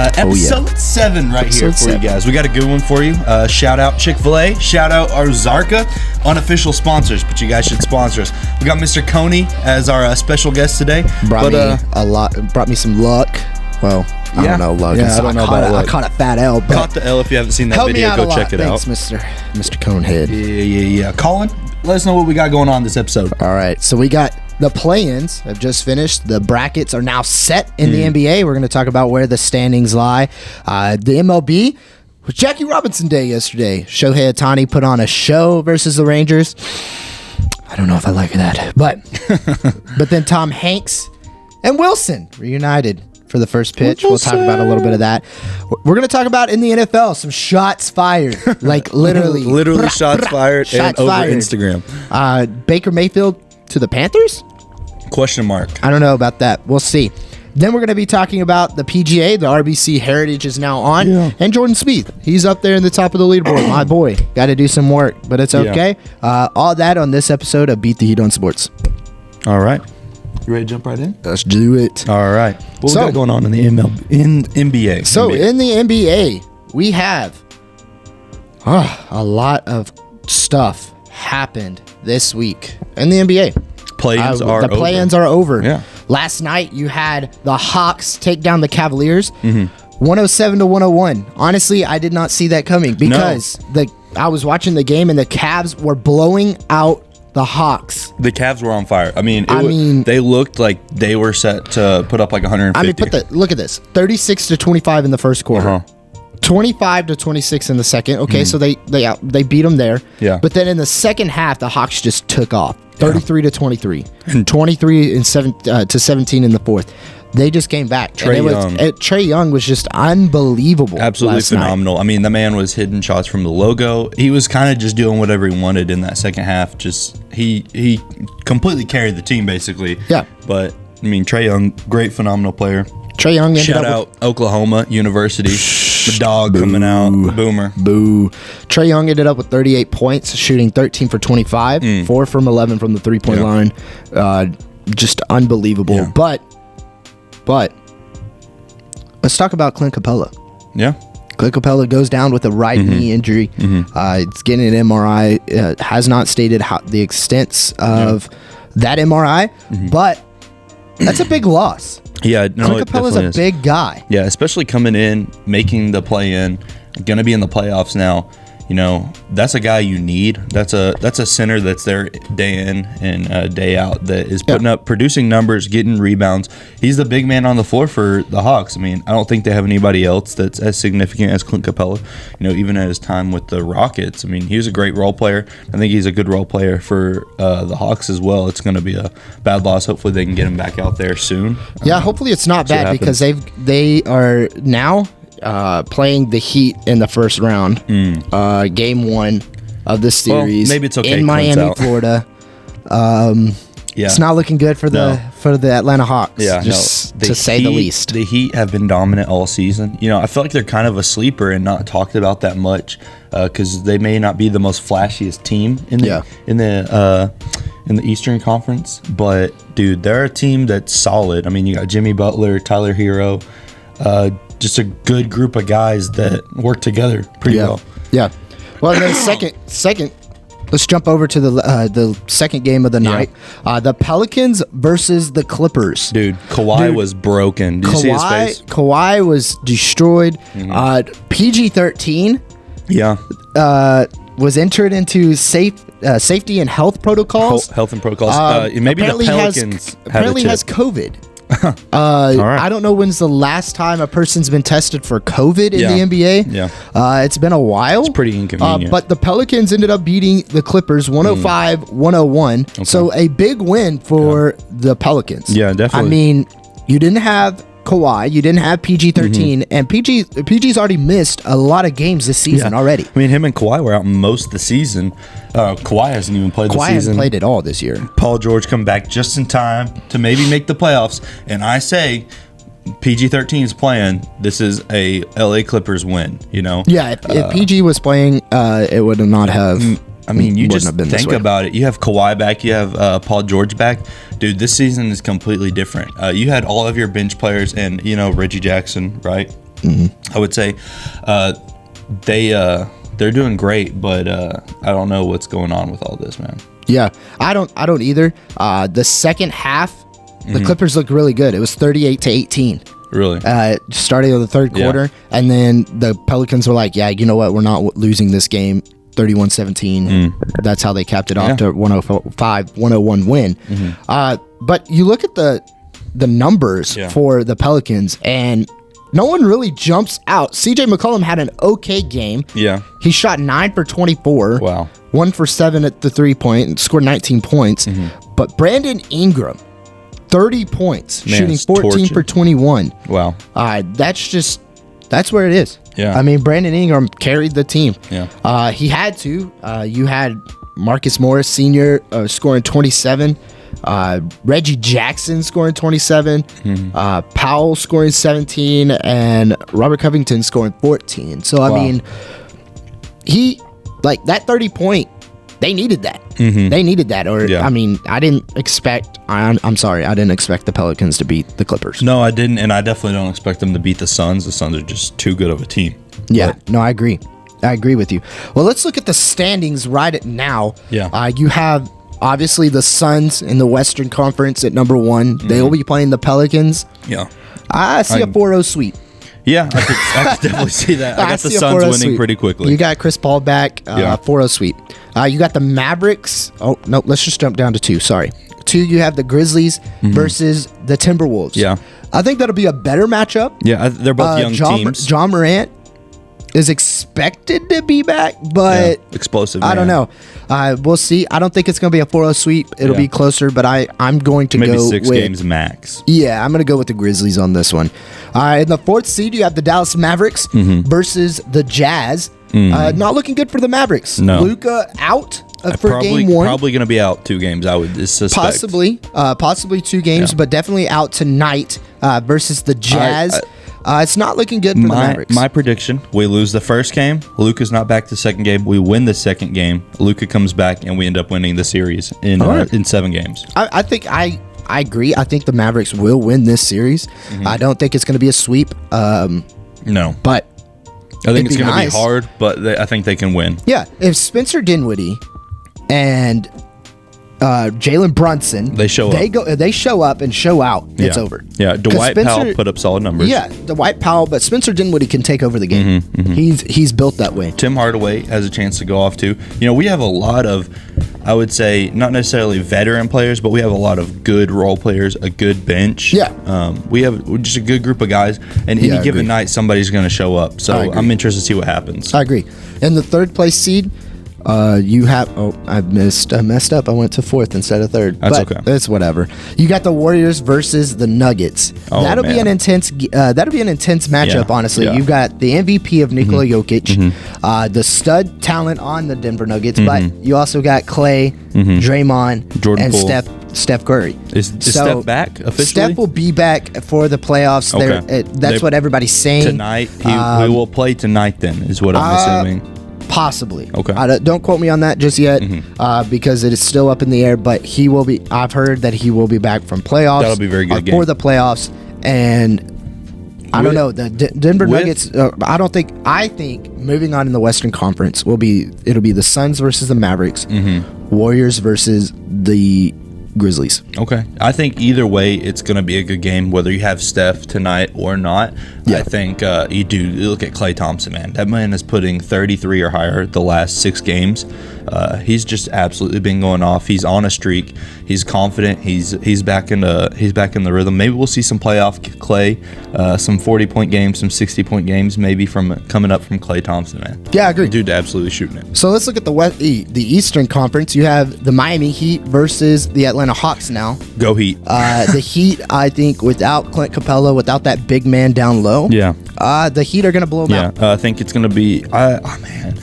Episode 7 right here for you guys. We got a good one for you. Shout out Chick-fil-A. Shout out Ozarka. Unofficial sponsors, but you guys should sponsor us. We got Mr. Coney as our special guest today. Brought me some luck. Well, I don't know luck. Yeah, I don't know about luck. I caught a fat L. But caught the L. If you haven't seen that video, go check it out. Thanks, Mr. Conehead. Yeah. Colin, let us know what we got going on this episode. All right, so we got the play-ins have just finished. The brackets are now set in the NBA. We're going to talk about where the standings lie. The MLB was Jackie Robinson Day yesterday. Shohei Ohtani put on a show versus the Rangers. I don't know if I like that, but then Tom Hanks and Wilson reunited for the first pitch. We'll talk about a little bit of that. We're going to talk about in the NFL some shots fired, like literally shots fired and over Instagram. Baker Mayfield to the Panthers? Question mark. I don't know about that. We'll see. Then we're going to be talking about the PGA. The RBC Heritage is now on. Yeah. And Jordan Spieth. He's up there in the top of the leaderboard. My boy. Got to do some work, but it's okay. Yeah. All that on this episode of Beat the Heat on Sports. All right. You ready to jump right in? Let's do it. All right. What we got going on in the NBA? So in the NBA, we have a lot of stuff happened this week in the NBA. Play-ins are over. The play-ins are over. Yeah. Last night, you had the Hawks take down the Cavaliers, 107-101. Honestly, I did not see that coming because I was watching the game and the Cavs were blowing out the Hawks. The Cavs were on fire. I mean, they looked like they were set to put up like 150. Look at this: 36-25 in the first quarter. 25-26 in the second. Okay, so they beat them there. Yeah. But then in the second half, the Hawks just took off. 33-23, and 23-17 in the fourth. They just came back. Trae Young was just unbelievable. Absolutely phenomenal. Night. I mean, the man was hitting shots from the logo. He was kind of just doing whatever he wanted in that second half. Just he completely carried the team basically. Yeah. But I mean, Trae Young, great, phenomenal player. Trae Young ended Shout out Oklahoma University. The dog coming out. Boomer. Boo. Trae Young ended up with 38 points, shooting 13 for 25, 4 from 11 from the three-point line. Just unbelievable. Yeah. But let's talk about Clint Capella. Yeah. Clint Capella goes down with a right knee injury. It's getting an MRI. Has not stated the extent of that MRI, but that's a big loss. Yeah, no, Clint Capella's a big guy. Yeah, especially coming in, making the play-in, going to be in the playoffs now. You know, that's a guy you need. That's a center that's there day in and day out that is putting up, producing numbers, getting rebounds. He's the big man on the floor for the Hawks. I mean, I don't think they have anybody else that's as significant as Clint Capella. You know, even at his time with the Rockets, I mean, he was a great role player. I think he's a good role player for the Hawks as well. It's going to be a bad loss. Hopefully they can get him back out there soon. Yeah, hopefully it's not bad because they are now playing the Heat in the first round, game 1 of the series. Maybe it's okay in Miami, Florida. It's not looking good for the Atlanta Hawks. Yeah, to say the least. The Heat have been dominant all season. You know, I feel like they're kind of a sleeper and not talked about that much because they may not be the most flashiest team in the Eastern Conference. But dude, they're a team that's solid. I mean, you got Jimmy Butler, Tyler Hero. Just a good group of guys that work together pretty well. Yeah. Well, then second, let's jump over to the second game of the night. The Pelicans versus the Clippers. Dude, Kawhi was broken. Did you see his face? Kawhi was destroyed. PG-13. Yeah. Was entered into safety and health protocols. Health and protocols. Maybe the Pelicans apparently has COVID. I don't know when's the last time a person's been tested for COVID in the NBA. Yeah. It's been a while. It's pretty inconvenient. But the Pelicans ended up beating the Clippers 105-101. Okay. So a big win for the Pelicans. Yeah, definitely. I mean, you didn't have Kawhi, you didn't have PG-13, and PG's already missed a lot of games this season already. I mean, him and Kawhi were out most of the season. Kawhi hasn't even played the season. Kawhi hasn't played at all this year. Paul George come back just in time to maybe make the playoffs, and I say PG-13 is playing. This is a LA Clippers win, you know? Yeah, if PG was playing, it would not have... I mean, you just think about it. You have Kawhi back. You have Paul George back. Dude, this season is completely different. You had all of your bench players and, you know, Reggie Jackson, right? I would say they're doing great, but I don't know what's going on with all this, man. Yeah, I don't either. The second half, the Clippers looked really good. It was 38-18. Really? Starting of the third quarter, and then the Pelicans were like, yeah, you know what? We're not losing this game. 31-17. That's how they capped it off to 105-101 win. But you look at the numbers for the Pelicans, and no one really jumps out. CJ McCollum had an okay game. Yeah. He shot 9 for 24. Wow. 1 for 7 at the 3-point and scored 19 points. But Brandon Ingram, 30 points, shooting 14 for 21. Wow. That's where it is. Yeah. I mean, Brandon Ingram carried the team. Yeah. He had to. You had Marcus Morris Sr. Scoring 27. Reggie Jackson scoring 27. Powell scoring 17. And Robert Covington scoring 14. So, I mean, that 30-point, they needed that. They needed that. I mean, I didn't expect the Pelicans to beat the Clippers. No, I didn't, and I definitely don't expect them to beat the Suns. The Suns are just too good of a team. Yeah, no, I agree. I agree with you. Well, let's look at the standings right now. Yeah. You have, obviously, the Suns in the Western Conference at number 1. They will be playing the Pelicans. Yeah. I see a 4-0 sweep. Yeah, I could definitely see that. I got the Suns winning pretty quickly. You got Chris Paul back, 4-0 sweep. You got the Mavericks. Oh, no, let's just jump down to 2. Sorry. 2, you have the Grizzlies versus the Timberwolves. Yeah. I think that'll be a better matchup. Yeah, they're both young teams. John Morant is expected to be back, but explosive. I don't know. We'll see. I don't think it's going to be a 4-0 sweep. It'll be closer, but I'm going to maybe go 6 with, games max. Yeah, I'm going to go with the Grizzlies on this one. In the 4th seed, you have the Dallas Mavericks versus the Jazz. Not looking good for the Mavericks. No. Luka out for game 1. Probably going to be out 2 games, I would suspect. Possibly 2 games, but definitely out tonight versus the Jazz. It's not looking good for the Mavericks. My prediction, we lose the first game. Luka's not back the second game. We win the second game. Luka comes back, and we end up winning the series in 7 games. I think I agree. I think the Mavericks will win this series. I don't think it's going to be a sweep. No. But I think it's going to be hard, but I think they can win. Yeah. If Spencer Dinwiddie and Jalen Brunson, they show up and show out, it's over. Yeah, Dwight Powell put up solid numbers. Yeah, Dwight Powell, but Spencer Dinwiddie can take over the game. He's built that way. Tim Hardaway has a chance to go off too. You know, we have a lot of, I would say, not necessarily veteran players, but we have a lot of good role players, a good bench. Yeah. We have just a good group of guys, and any given night, somebody's going to show up. So I'm interested to see what happens. I agree. In the 3rd place seed, you have I messed up. I went to 4th instead of 3rd. That's okay. It's whatever. You got the Warriors versus the Nuggets. That'll be an intense matchup. Honestly, you got the MVP of Nikola Jokic, the stud talent on the Denver Nuggets, but you also got Clay, Draymond, Jordan and Poole. Steph Curry. Is Steph back officially? Steph will be back for the playoffs. Okay. That's what everybody's saying. Tonight, he will play tonight. Then is what I'm assuming. Possibly. Okay. Don't quote me on that just yet, because it is still up in the air. But he will be. I've heard that he will be back from playoffs. That'll be very good for the playoffs. And I don't know the Denver Nuggets. I think moving on in the Western Conference it'll be the Suns versus the Mavericks, Warriors versus the Grizzlies. Okay. I think either way, it's going to be a good game, whether you have Steph tonight or not. Yeah. I think you look at Klay Thompson, man. That man is putting 33 or higher the last 6 games. He's just absolutely been going off. He's on a streak. He's confident. He's back in the rhythm. Maybe we'll see some playoff Klay, some 40-point games, some 60-point games, maybe coming up from Klay Thompson, man. Yeah, I agree. Dude, absolutely shooting it. So let's look at the Eastern Conference. You have the Miami Heat versus the Atlanta Hawks now. Go Heat. The Heat, I think, without Clint Capella, without that big man down low. Yeah. The Heat are going to blow them out. I think it's going to be. Man,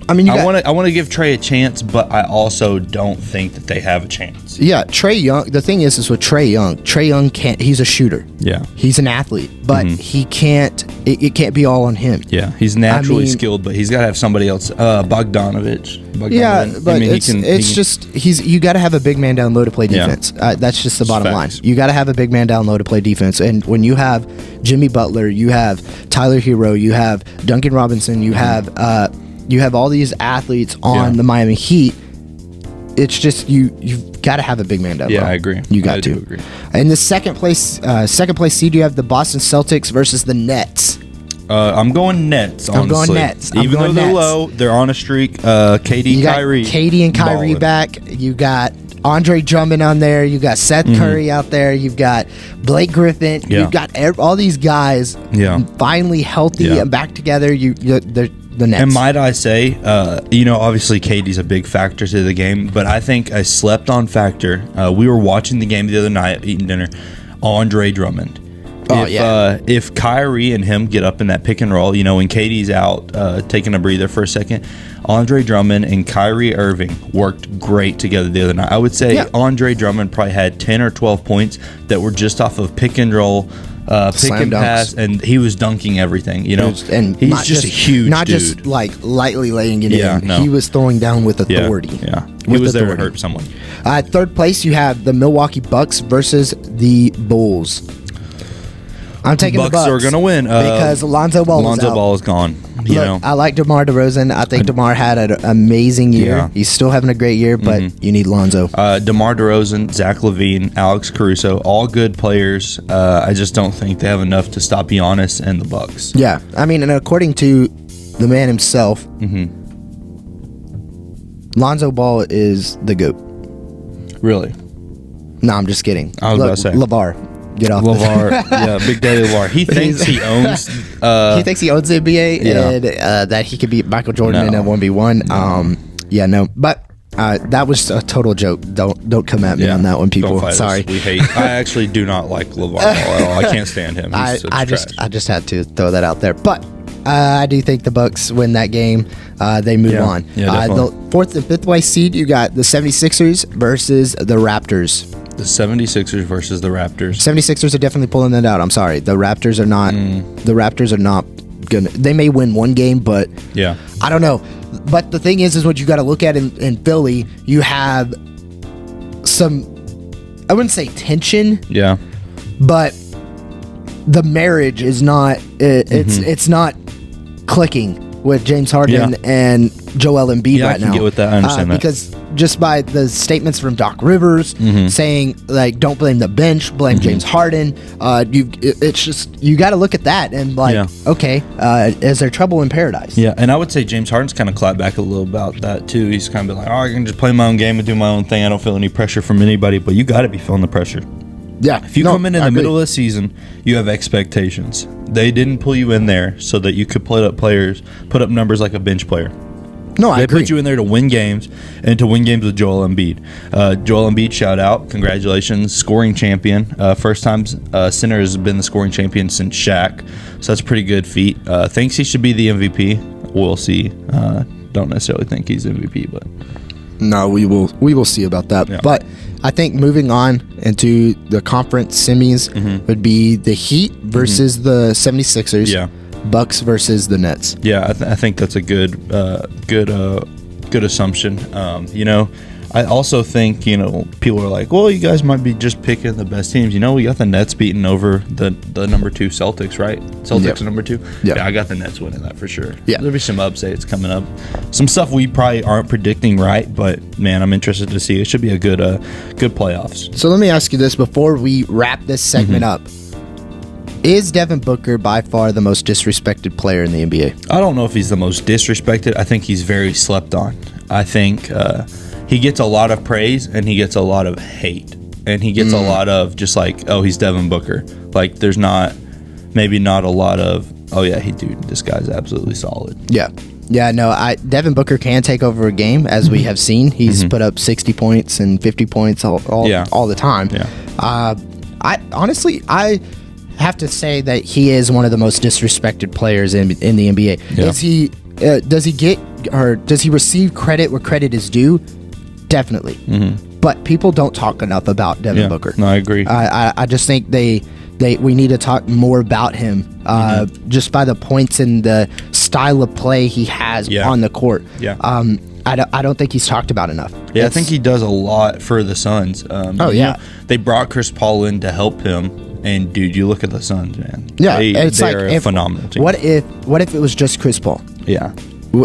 I mean, I want to give Trey a chance, but I also don't think that they have a chance. Yeah, Trey Young. The thing is with Trey Young can't. He's a shooter. Yeah, he's an athlete, but he can't. It can't be all on him. Yeah, he's naturally skilled, but he's got to have somebody else. Bogdanovich. Yeah, but you got to have a big man down low to play defense. Yeah. That's just the bottom line. You got to have a big man down low to play defense, and when you have Jimmy Butler, you have Tyler Hero, you have Duncan Robinson, you have all these athletes on the Miami Heat. It's just you've got to have a big man down low. Yeah, I agree. I do agree. In the second place seed, you have the Boston Celtics versus the Nets. I'm going Nets. Honestly. I'm going Nets. Even though they're low, they're on a streak. KD, Kyrie. KD and Kyrie back. You got Andre Drummond on there. You got Seth Curry out there. You've got Blake Griffin. Yeah. You've got all these guys finally healthy and back together. The Nets. And might I say, obviously KD's a big factor to the game, but I think a slept-on factor. We were watching the game the other night, eating dinner. Andre Drummond. If Kyrie and him get up in that pick and roll, when KD's out taking a breather for a second, Andre Drummond and Kyrie Irving worked great together the other night. I would say Andre Drummond probably had 10 or 12 points that were just off of pick and roll, pick and pass, and he was dunking everything, and he's just a huge not dude. Just like lightly laying it in. No. He was throwing down with authority. He was there to hurt someone. Third place, you have the Milwaukee Bucks versus the Bulls. I'm taking the Bucks are going to win because Lonzo Ball is gone. I like DeMar DeRozan. I think DeMar had an amazing year. Yeah. He's still having a great year, but you need Lonzo. DeMar DeRozan, Zach LaVine, Alex Caruso, all good players. I just don't think they have enough to stop Giannis and the Bucks. Yeah, I mean, and according to the man himself, Lonzo Ball is the GOAT. Really? No, I'm just kidding. I was about to say LeVar. Get off LeVar. Big Daddy LeVar. He thinks he owns. He thinks he owns the NBA and that he could beat Michael Jordan in a 1v1. But that was a total joke. Don't come at me on that one, people. Sorry. We hate. I actually do not like LeVar at all. I can't stand him. I just had to throw that out there. But I do think the Bucks win that game. They move on. Yeah, the fourth and fifth place seed, you got the 76ers versus the Raptors. The 76ers versus the Raptors. 76ers are definitely pulling that out. I'm sorry. The Raptors are not. The Raptors are not gonna. They may win one game, but I don't know. But the thing is what you got to look at in Philly. You have some. I wouldn't say tension. Yeah. But the marriage is not. It's not clicking with James Harden and Joel Embiid right now. I can get with that. I understand that. Because just by the statements from Doc Rivers saying, like, don't blame the bench, blame James Harden. It's just, you got to look at that and okay, is there trouble in paradise? Yeah, and I would say James Harden's kind of clapped back a little about that too. He's kind of like, I can just play my own game and do my own thing. I don't feel any pressure from anybody, but you got to be feeling the pressure. Yeah. If you come in the middle of the season, you have expectations. They didn't pull you in there so that you could put up numbers like a bench player. No, I agree. They put you in there to win games and to win games with Joel Embiid. Joel Embiid, shout out. Congratulations. Scoring champion. First time center has been the scoring champion since Shaq. So that's a pretty good feat. Thinks he should be the MVP. We'll see. Don't necessarily think he's MVP, but... No, we will see about that. Yeah. But I think moving on into the conference semis would be the Heat versus the 76ers. Yeah. Bucks versus the Nets. Yeah, I think that's a good assumption. I also think people are like, well, you guys might be just picking the best teams. We got the Nets beating over the number 2 Celtics, right? Celtics are number 2. Yeah, I got the Nets winning that for sure. Yeah, there'll be some upsets coming up. Some stuff we probably aren't predicting right, but man, I'm interested to see. It should be a good playoffs. So let me ask you this before we wrap this segment up. Is Devin Booker by far the most disrespected player in the NBA? I don't know if he's the most disrespected. I think he's very slept on. I think he gets a lot of praise and he gets a lot of hate. And he gets a lot of just like, oh, he's Devin Booker. Like, there's maybe not a lot of, oh, yeah, this guy's absolutely solid. Yeah. Yeah, no, Devin Booker can take over a game, as we have seen. He's put up 60 points and 50 points all the time. Yeah. I have to say that he is one of the most disrespected players in the NBA. Yeah. Does he get or does he receive credit where credit is due? Definitely. But people don't talk enough about Devin Booker. No, I agree. I just think we need to talk more about him just by the points and the style of play he has on the court. Yeah. I don't think he's talked about enough. Yeah, I think he does a lot for the Suns. They brought Chris Paul in to help him, and dude, you look at the Suns, man. Yeah, they're a phenomenal team. What if it was just Chris Paul? Yeah,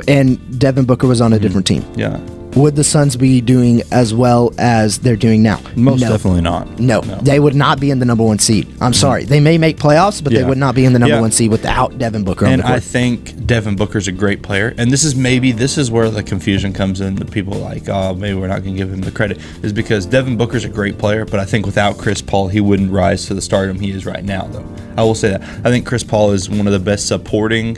and Devin Booker was on a different team? Yeah. Would the Suns be doing as well as they're doing now? Most definitely not. No, they would not be in the number one seed. I'm sorry. They may make playoffs, but they would not be in the number one seed without Devin Booker on the court. And I think Devin Booker's a great player. And this is where the confusion comes in. The people are like, oh, maybe we're not going to give him the credit. Is because Devin Booker's a great player, but I think without Chris Paul, he wouldn't rise to the stardom he is right now, though. I will say that. I think Chris Paul is one of the best supporting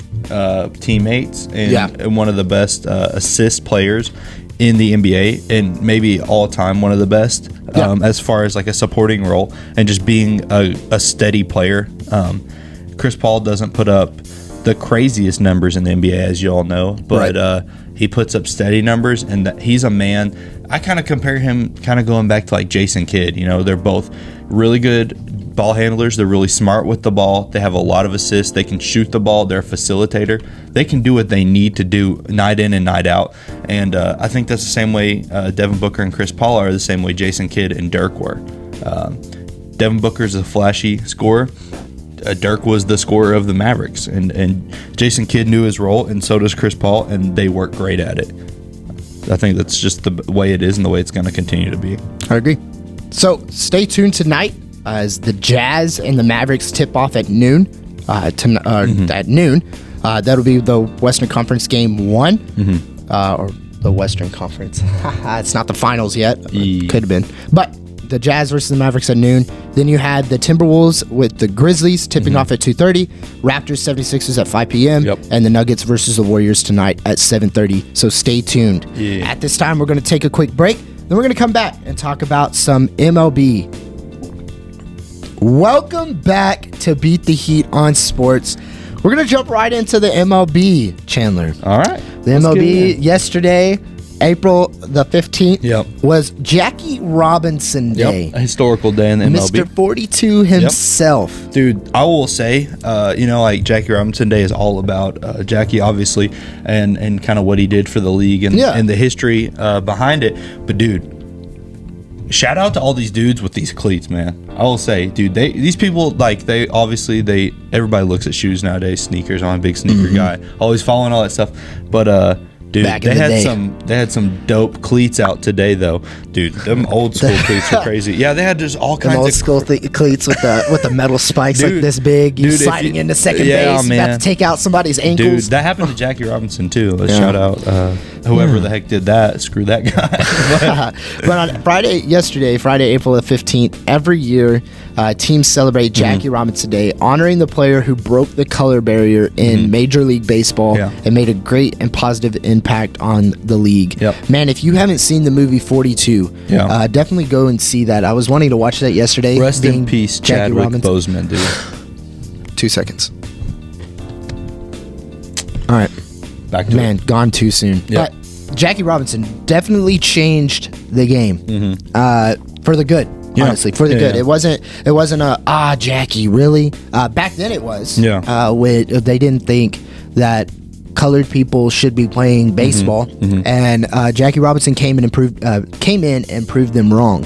teammates and one of the best assist players in the NBA, and maybe all time one of the best as far as like a supporting role and just being a steady player. Chris Paul doesn't put up the craziest numbers in the NBA, as you all know, but he puts up steady numbers, and he's a man. I kind of compare him kind of going back to like Jason Kidd. You know, they're both really good ball handlers. They're really smart with the ball. They have a lot of assists. They can shoot the ball. They're a facilitator. They can do what they need to do night in and night out. And I think that's the same way Devin Booker and Chris Paul are, the same way Jason Kidd and Dirk were. Devin Booker's a flashy scorer. Dirk was the scorer of the Mavericks. And Jason Kidd knew his role, and so does Chris Paul, and they work great at it. I think that's just the way it is and the way it's going to continue to be. I agree. So stay tuned tonight as the Jazz and the Mavericks tip off at noon. At noon, that'll be the Western Conference Game 1, or the Western Conference. It's not the finals yet. Could have been, but the Jazz versus the Mavericks at noon. Then you had the Timberwolves with the Grizzlies tipping off at 2:30. Raptors 76ers at 5 p.m. And the Nuggets versus the Warriors tonight at 7:30. So stay tuned. At this time, we're going to take a quick break. Then we're going to come back and talk about some MLB. Welcome back to Beat the Heat on Sports. We're going to jump right into the MLB, Chandler. All right. The MLB yesterday, April the 15th, was Jackie Robinson Day. A historical day in the MLB. Mr. 42 himself. Dude, I will say, like Jackie Robinson Day is all about Jackie, obviously, and kind of what he did for the league and the history behind it. But, dude, shout out to all these dudes with these cleats, man. I will say, dude, these people, like, everybody looks at shoes nowadays, sneakers. I'm a big sneaker guy, always following all that stuff. But dude, they had some dope cleats out today, though. Dude, them old school cleats are crazy. Yeah, they had just all kinds of old school cleats with the metal spikes, dude, like this big. You sliding into second base, about to take out somebody's ankles. Dude, that happened to Jackie Robinson too. Let's shout out whoever the heck did that. Screw that guy. But on Friday, April the 15th, every year teams celebrate Jackie Robinson Day, honoring the player who broke the color barrier in Major League Baseball and made a great and positive impact on the league. Man, if you haven't seen the movie 42, definitely go and see that. I was wanting to watch that yesterday. Rest in peace, Chadwick Boseman, dude. 2 seconds. All right. Back to it. Gone too soon. But Jackie Robinson definitely changed the game for the good. Honestly, for the good. It wasn't a Jackie, really. Back then it was. They didn't think that colored people should be playing baseball, and Jackie Robinson came in and proved them wrong.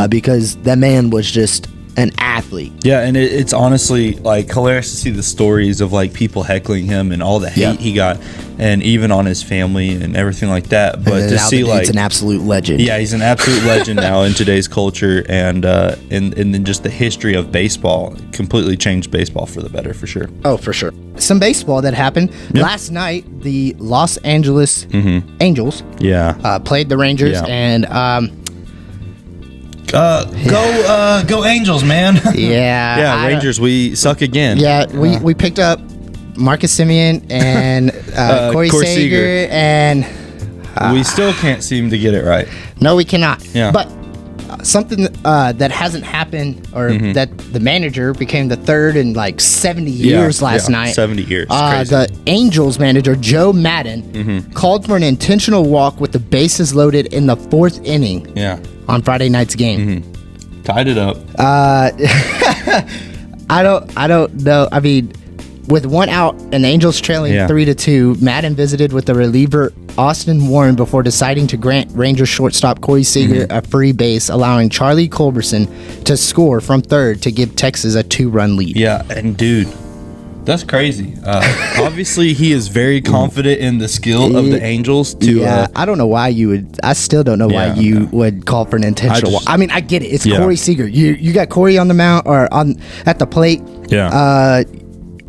Because that man was just an athlete. And it's honestly like hilarious to see the stories of like people heckling him and all the hate he got, and even on his family and everything like that. But to see like it's an absolute legend. He's an absolute legend now in today's culture, and then just the history of baseball completely changed baseball for the better, for sure. Oh, for sure. Some baseball that happened last night. The Los Angeles Angels played the Rangers, and go Angels, man. Rangers, we suck again. We picked up Marcus Semien and Corey Seager, and we still can't seem to get it right. No, we cannot. But something that hasn't happened, or that the manager became the third in like 70 years last night. 70 years. The Angels manager, Joe Madden, called for an intentional walk with the bases loaded in the 4th inning on Friday night's game. Tied it up. I don't know. I mean, with 1 out and the Angels trailing 3-2, Madden visited with the reliever Austin Warren before deciding to grant Rangers shortstop Corey Seager a free base, allowing Charlie Culberson to score from third to give Texas a 2-run lead. Yeah, and dude, that's crazy. Obviously, he is very confident in the skill of the Angels. I don't know why you would. I still don't know why you would call for an intentional walk. I mean, I get it. It's Corey Seager. You got Corey on the mound or at the plate. Yeah.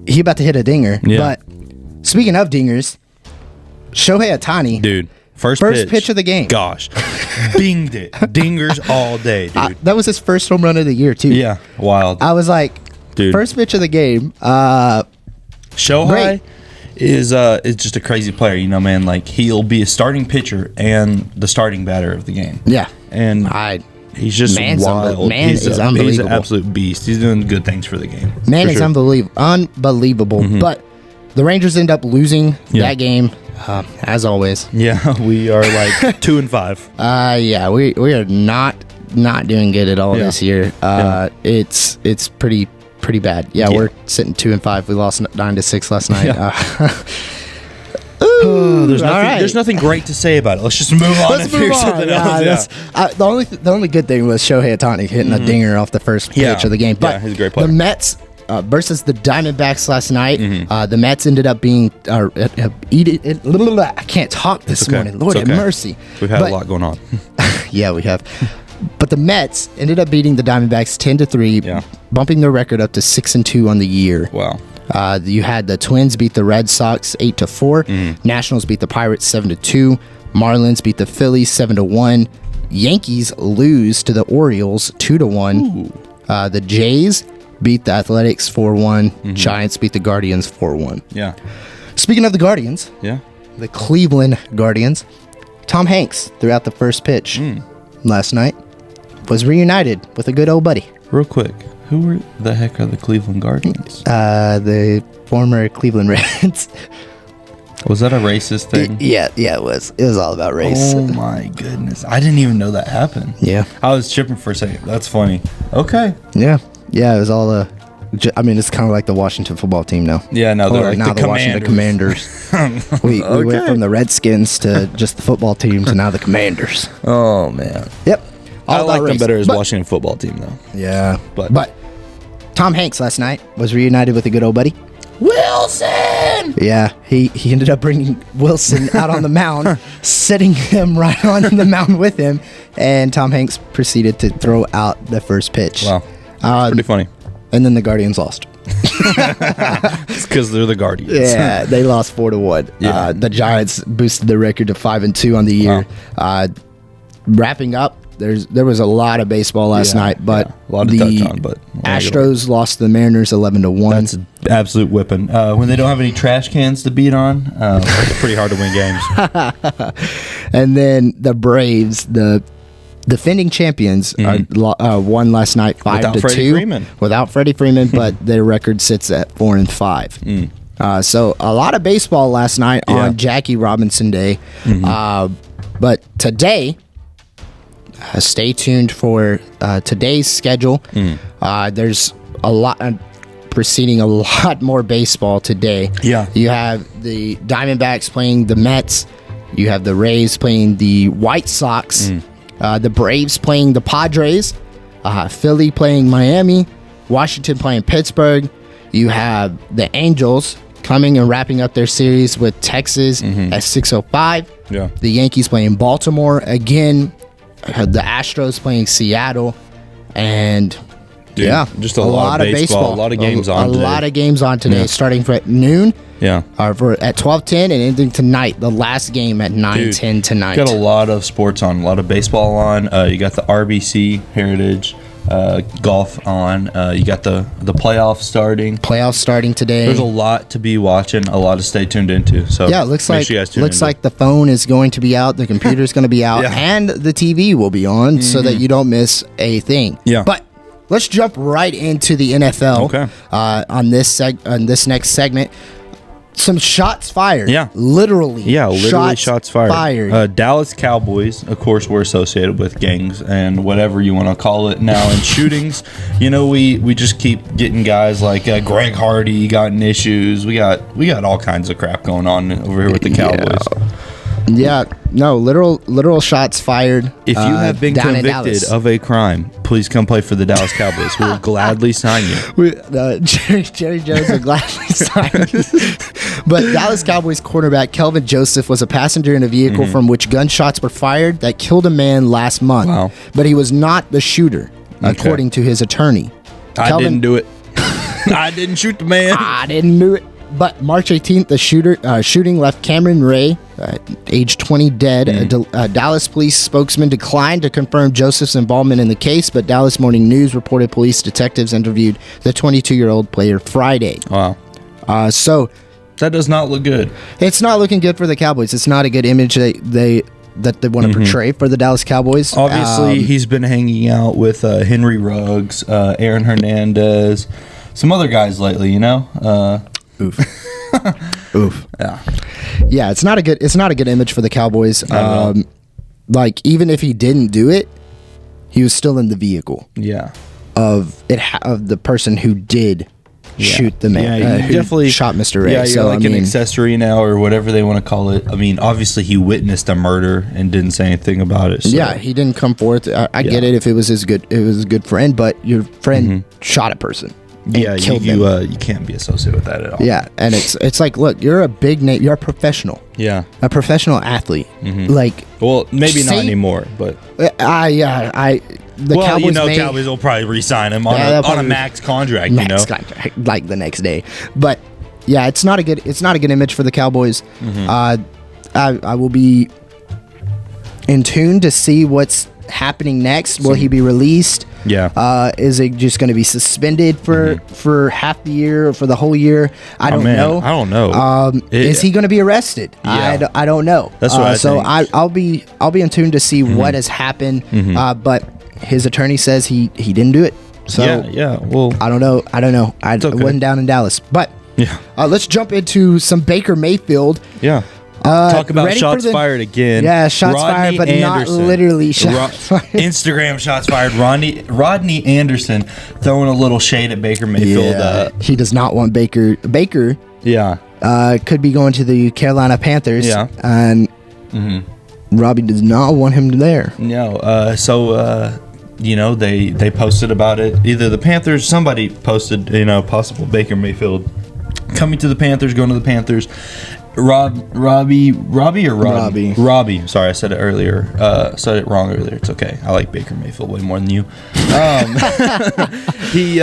He about to hit a dinger. Yeah. But speaking of dingers, Shohei Ohtani. Dude, first pitch of the game. Gosh. Binged it. Dingers all day, dude. That was his first home run of the year, too. Yeah, wild. I was like, dude, first pitch of the game. Shohei is just a crazy player, you know, man. Like, he'll be a starting pitcher and the starting batter of the game. Yeah. And he's just wild. He's unbelievable. He's an absolute beast. He's doing good things for the game. Man is unbelievable. But the Rangers end up losing that game, as always. Yeah, we are like 2-5. Yeah, we are not doing good at all this year. It's pretty bad. Yeah, we're sitting 2-5. We lost 9-6 last night. There's nothing great to say about it. Let's just move on and figure something else. The only good thing was Shohei Ohtani hitting a dinger off the first pitch of the game. But he's a great player. The Mets versus the Diamondbacks last night. The Mets ended up being I can't talk this morning. Lord have mercy. We've had a lot going on. Yeah, we have. But the Mets ended up beating the Diamondbacks 10-3, bumping their record up to 6-2 on the year. Wow. You had the Twins beat the Red Sox 8-4. Nationals beat the Pirates 7-2. Marlins beat the Phillies 7-1. Yankees lose to the Orioles 2-1. The Jays beat the Athletics 4-1. Giants beat the Guardians 4-1. Yeah. Speaking of the Guardians, the Cleveland Guardians, Tom Hanks threw out the first pitch last night. Was reunited with a good old buddy. Real quick, who the heck are the Cleveland Guardians? The former Cleveland Reds. Was that a racist thing? Yeah, it was. It was all about race. Oh my goodness. I didn't even know that happened. Yeah. I was tripping for a second. That's funny. Okay. Yeah, it was all it's kind of like the Washington football team now. Yeah, no, they're like now the Washington Commanders. we went from the Redskins to just the football team to now the Commanders. Oh, man. Yep. I like them better as Washington football team, though. Yeah. But Tom Hanks last night was reunited with a good old buddy. Wilson! Yeah, he ended up bringing Wilson out on the mound, sitting him right on the mound with him, and Tom Hanks proceeded to throw out the first pitch. Wow. Pretty funny. And then the Guardians lost. It's because they're the Guardians. Yeah, they lost 4-1. Yeah. The Giants boosted their record to 5-2 on the year. Wow. Wrapping up, there was a lot of baseball last night, but a lot to touch on. But Astros lost to the Mariners 11-1. That's an absolute whipping. When they don't have any trash cans to beat on, it's pretty hard to win games. And then the Braves, the defending champions, won last night 5-2 without Freddie Freeman, but their record sits at 4-5. So a lot of baseball last night on Jackie Robinson Day. But today, stay tuned for today's schedule. There's a lot proceeding, a lot more baseball today. Yeah, you have the Diamondbacks playing the Mets. You have the Rays playing the White Sox. The Braves playing the Padres. Philly playing Miami. Washington playing Pittsburgh. You have the Angels coming and wrapping up their series with Texas at 6:05. Yeah, the Yankees playing Baltimore again. The Astros playing Seattle, and just a lot of baseball. A lot of games on today. A lot of games on today, starting at noon. Yeah, or at 12:10 and ending tonight. The last game at 9:10 tonight. Got a lot of sports on, a lot of baseball on. You got the RBC Heritage golf on. You got the playoffs starting. Playoffs starting today. There's a lot to be watching, a lot to stay tuned into. So yeah, it looks like the phone is going to be out, the computer's going to be out, and the TV will be on so that you don't miss a thing. Yeah. But let's jump right into the NFL. Okay. On this next segment. Some shots fired. Yeah. Literally shots fired. Dallas Cowboys, of course, were associated with gangs and whatever you want to call it now. And shootings, we just keep getting guys like Greg Hardy got in issues. We got all kinds of crap going on over here with the Cowboys. Yeah, no, literal shots fired. If you have been convicted of a crime, please come play for the Dallas Cowboys. We'll gladly sign you. Jerry Jones will gladly sign you. But Dallas Cowboys cornerback Kelvin Joseph was a passenger in a vehicle from which gunshots were fired that killed a man last month. Wow. But he was not the shooter, according to his attorney. I didn't do it. I didn't shoot the man. I didn't do it. But March 18th, the shooting left Cameron Ray, age 20, dead. A Dallas police spokesman declined to confirm Joseph's involvement in the case, but Dallas Morning News reported police detectives interviewed the 22-year-old player Friday. Wow. So that does not look good. It's not looking good for the Cowboys. It's not a good image that they want to portray for the Dallas Cowboys. Obviously, he's been hanging out with Henry Ruggs, Aaron Hernandez, some other guys lately, Oof. Oof. Yeah, it's not a good image for the Cowboys. Like, even if he didn't do it, he was still in the vehicle. Yeah. Of the person who did shoot the man. Yeah, who definitely shot Mr. Ray. Yeah, you're an accessory now, or whatever they want to call it. I mean, obviously he witnessed a murder and didn't say anything about it. So. Yeah, he didn't come forth. I get it if it was a good friend, but your friend shot a person. Yeah, you can't be associated with that at all. Yeah, and it's like, look, you're a big name. You're a professional. Yeah, a professional athlete. Like, well, maybe not anymore, but Cowboys Cowboys will probably re-sign him on a max contract. Contract, like the next day. But yeah, it's not a good image for the Cowboys. I will be in tune to see what's happening next. Will he be released? Yeah. Is it just going to be suspended for half the year or for the whole year? I don't know. I don't know. Is he going to be arrested? Yeah. I don't know. That's what I think. I'll be in tune to see what has happened. But his attorney says he didn't do it. So yeah. Well, I don't know. I wasn't down in Dallas, but let's jump into some Baker Mayfield. Yeah. Talk about shots fired again. Yeah, shots fired, but Anderson. Not literally shots fired. Instagram shots fired. Rodney Anderson throwing a little shade at Baker Mayfield. Yeah, he does not want Baker. Baker, could be going to the Carolina Panthers. Yeah, and Robbie does not want him there. No. So they posted about it. Either the Panthers, somebody posted, possible Baker Mayfield coming to the Panthers, going to the Panthers. Robbie. Sorry, I said it earlier. Said it wrong earlier. It's okay. I like Baker Mayfield way more than you. He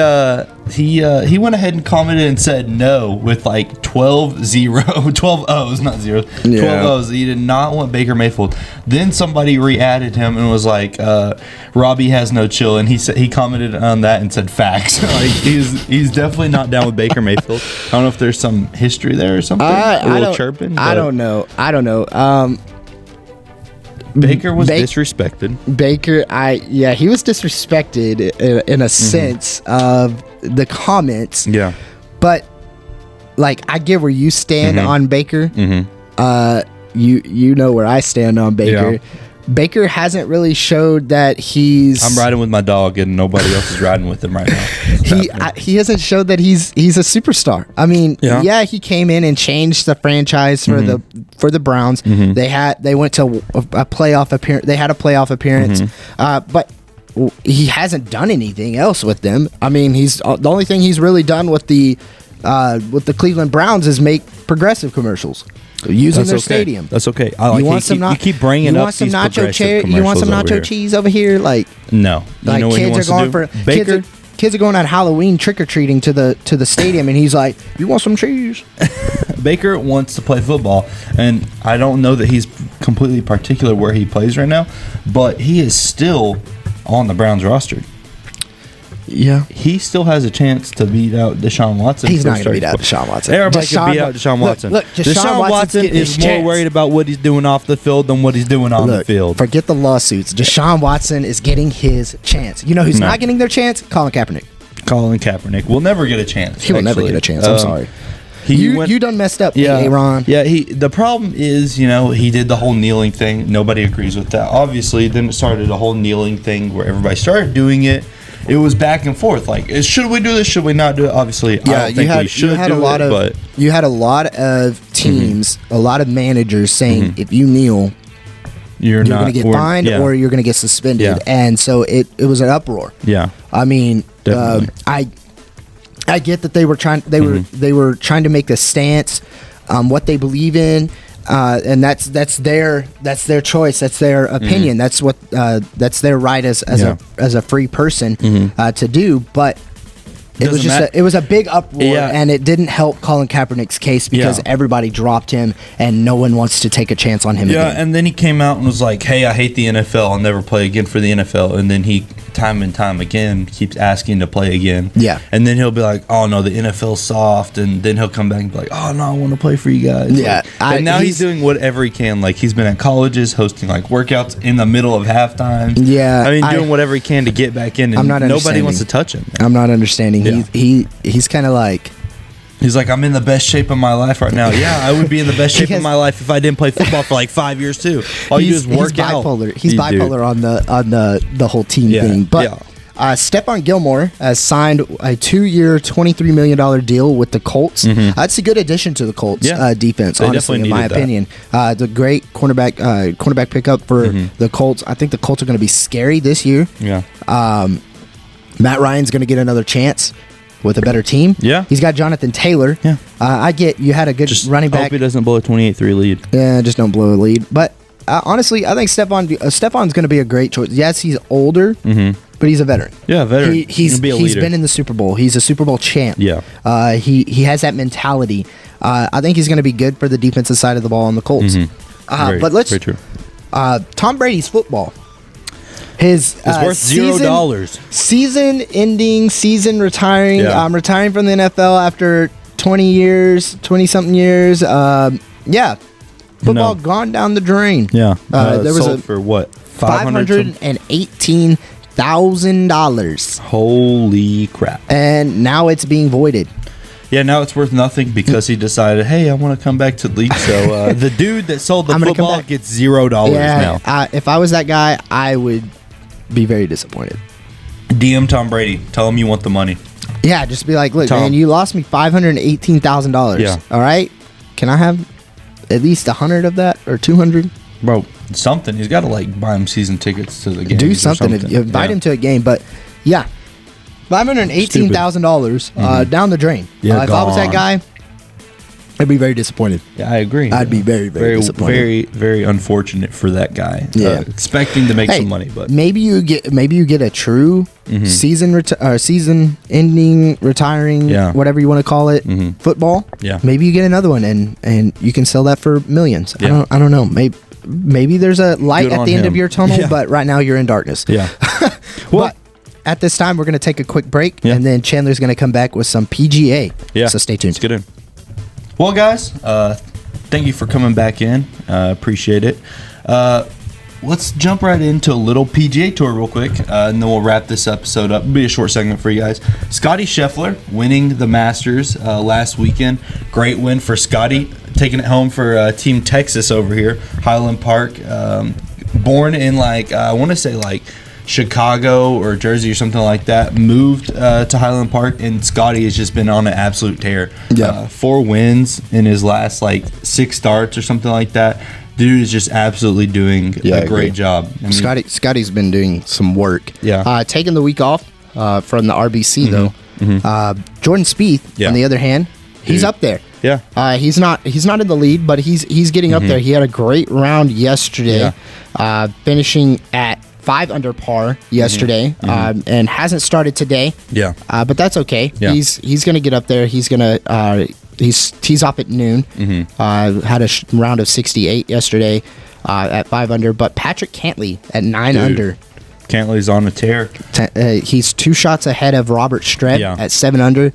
went ahead and commented and said no with like 12 O's, not zeros. 12 O's. He did not want Baker Mayfield. Then somebody re-added him and was like, Robbie has no chill, and he commented on that and said facts. Like he's definitely not down with Baker Mayfield. I don't know if there's some history there or something. Chirping. I don't know. Baker was disrespected. Baker, he was disrespected in a sense of the comments. Yeah. But like, I get where you stand on Baker. You know where I stand on Baker. Yeah. Baker hasn't really showed that I'm riding with my dog, and nobody else is riding with him right now. He hasn't showed that he's a superstar. I mean, he came in and changed the franchise for the Browns. They went to a playoff appearance. They had a playoff appearance, but he hasn't done anything else with them. I mean, the only thing he's really done with the Cleveland Browns is make progressive commercials. Using their stadium. That's okay. I like you keep bringing up these progressive commercials. You want some nacho cheese over here? Like, no. Like, you know kids are going for Baker. Kids are going on Halloween trick or treating to the stadium, and he's like, "You want some cheese?" Baker wants to play football, and I don't know that he's completely particular where he plays right now, but he is still on the Browns roster. Yeah. he still has a chance to beat out Deshaun Watson. He's not going to beat out Deshaun Watson. Everybody can beat out Deshaun Watson. Look, Deshaun Watson is more worried about what he's doing off the field than what he's doing on the field. Forget the lawsuits. Deshaun Watson is getting his chance. You know who's not getting their chance? Colin Kaepernick. Colin Kaepernick will never get a chance. He will never get a chance. I'm sorry. You done messed up, Aaron. Yeah, the problem is, he did the whole kneeling thing. Nobody agrees with that. Obviously, then it started a whole kneeling thing where everybody started doing it. It was back and forth. Like, should we do this? Should we not do it? Obviously, I don't think we should do it, but you had a lot of teams, a lot of managers saying, if you kneel, you're going to get fined or you're going to get suspended. Yeah. And so it was an uproar. Yeah. I mean, I get that they were trying to make the stance, what they believe in, and that's their choice, that's their opinion, that's their right as a free person to do. But it was a big uproar, and it didn't help Colin Kaepernick's case because everybody dropped him, and no one wants to take a chance on him again. Yeah, and then he came out and was like, "Hey, I hate the NFL. I'll never play again for the NFL." And then he, time and time again, keeps asking to play again. Yeah. And then he'll be like, "Oh no, the NFL's soft," and then he'll come back and be like, "Oh no, I want to play for you guys." Yeah. And now he's doing whatever he can. Like, he's been at colleges hosting like workouts in the middle of halftime. Yeah. I mean, doing whatever he can to get back in, and nobody wants to touch him. I'm not understanding. Yeah. He's kind of like... He's like, I'm in the best shape of my life right now. Yeah, I would be in the best shape of my life if I didn't play football for like 5 years too. All you do is work out. He's bipolar on the whole team thing. But Stefan Gilmore has signed a 2-year, $23 million deal with the Colts. That's a good addition to the Colts defense, honestly, in my opinion. It's a great cornerback pickup for the Colts. I think the Colts are going to be scary this year. Yeah. Matt Ryan's going to get another chance with a better team. Yeah. He's got Jonathan Taylor. Yeah. I get you had a good running back. Hope he doesn't blow a 28-3 lead. Yeah, just don't blow a lead. But honestly, I think Stefan's going to be a great choice. Yes, he's older, but he's a veteran. Yeah, veteran. He's been in the Super Bowl. He's a Super Bowl champ. Yeah. He has that mentality. I think he's going to be good for the defensive side of the ball on the Colts. But let's... Very true. Tom Brady's football. His it's worth $0. Season retiring. Yeah. Retiring from the NFL after 20-something years. Football gone down the drain. Yeah. There was for what? $518,000. Holy crap. And now it's being voided. Yeah, now it's worth nothing because he decided, hey, I want to come back to the league. So the dude that sold the football gets $0 now. If I was that guy, I would be very disappointed. DM Tom Brady. Tell him you want the money. Yeah, just be like, look, man, you lost me $518,000. Yeah. All right? Can I have at least 100 of that or 200? Bro, something. He's got to, buy him season tickets to the game. Do something. Invite him to a game. But, yeah. $518,000 down the drain. Yeah, if I was that guy, I'd be very disappointed. Yeah, I agree. I'd be very, very disappointed. Very, very unfortunate for that guy. Yeah, expecting to make some money, but maybe you get a true season-ending, retiring, whatever you want to call it, football. Yeah, maybe you get another one and you can sell that for millions. Yeah. I don't know. Maybe there's a light at the end of your tunnel, but right now you're in darkness. Yeah. But at this time, we're going to take a quick break, and then Chandler's going to come back with some PGA. Yeah. So stay tuned. Let's get in. Well, guys, thank you for coming back in. Appreciate it. Let's jump right into a little PGA Tour real quick, and then we'll wrap this episode up. It'll be a short segment for you guys. Scotty Scheffler winning the Masters last weekend. Great win for Scotty, taking it home for Team Texas over here, Highland Park. Born in I want to say Chicago or Jersey or something like that, moved to Highland Park, and Scotty has just been on an absolute tear. 4 wins in his last 6 starts or something like that. Dude is just absolutely doing a great job. I mean, Scotty's been doing some work. Yeah. Taking the week off from the RBC though. Jordan Spieth, on the other hand, he's up there. Yeah. He's not in the lead, but he's getting up there. He had a great round yesterday, finishing at 5 under par yesterday, and hasn't started today. Yeah. But that's okay. Yeah. He's going to get up there. He's going to he's tees off at noon. Had a round of 68 yesterday at 5 under. But Patrick Cantley at 9 under. Cantley's on a tear. He's 2 shots ahead of Robert Streb Yeah. at 7 under,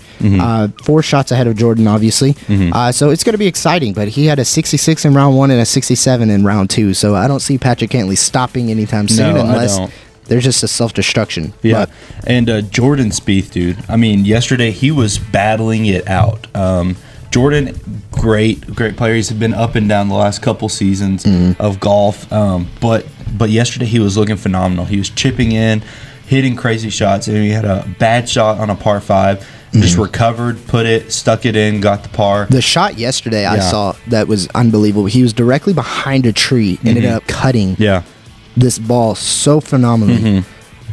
4 shots ahead of Jordan, obviously. So it's going to be exciting, but he had a 66 in round 1 and a 67 in round 2. So I don't see Patrick Cantley stopping anytime soon unless there's just a self-destruction. Yeah. And Jordan Spieth, dude. I mean, yesterday he was battling it out. Jordan, great player. He's been up and down the last couple seasons of golf. But yesterday he was looking phenomenal. He was chipping in, hitting crazy shots. And he had a bad shot on a par 5. Just recovered, stuck it in, got the par. The shot yesterday I saw that was unbelievable. He was directly behind a tree and ended up cutting this ball so phenomenally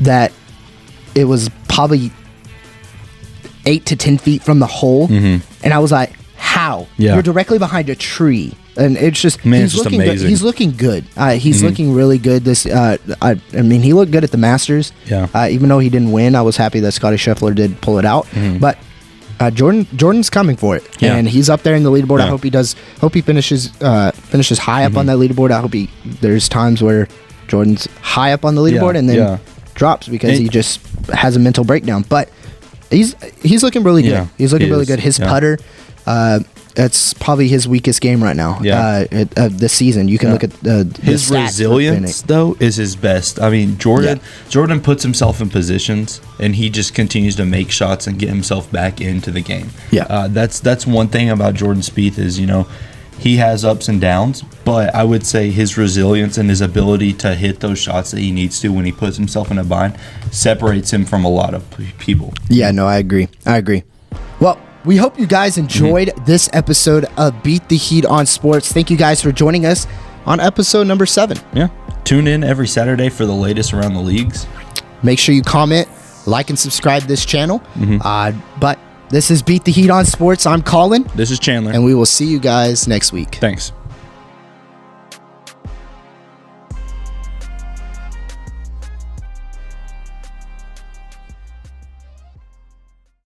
that it was probably 8 to 10 feet from the hole. And I was like, how? You're directly behind a tree. And it's just, he's looking amazing. good. He's looking good. He's looking really good. This, I mean, he looked good at the Masters. Even though he didn't win, I was happy that Scottie Scheffler did pull it out. But Jordan's coming for it, and he's up there in the leaderboard. I hope he does. Hope he finishes high up on that leaderboard. I hope there's times where Jordan's high up on the leaderboard and then drops because he just has a mental breakdown. But he's looking really good. He's looking really good. His putter. That's probably his weakest game right now. This season, you can look at his resilience though is his best. I mean, Jordan puts himself in positions and he just continues to make shots and get himself back into the game. That's one thing about Jordan Spieth is, you know, he has ups and downs, but I would say his resilience and his ability to hit those shots that he needs to when he puts himself in a bind separates him from a lot of people. Yeah, no, I agree. Well, we hope you guys enjoyed this episode of Beat the Heat on Sports. Thank you guys for joining us on episode number 7. Yeah. Tune in every Saturday for the latest around the leagues. Make sure you comment, like, and subscribe to this channel. But this is Beat the Heat on Sports. I'm Colin. This is Chandler. And we will see you guys next week. Thanks.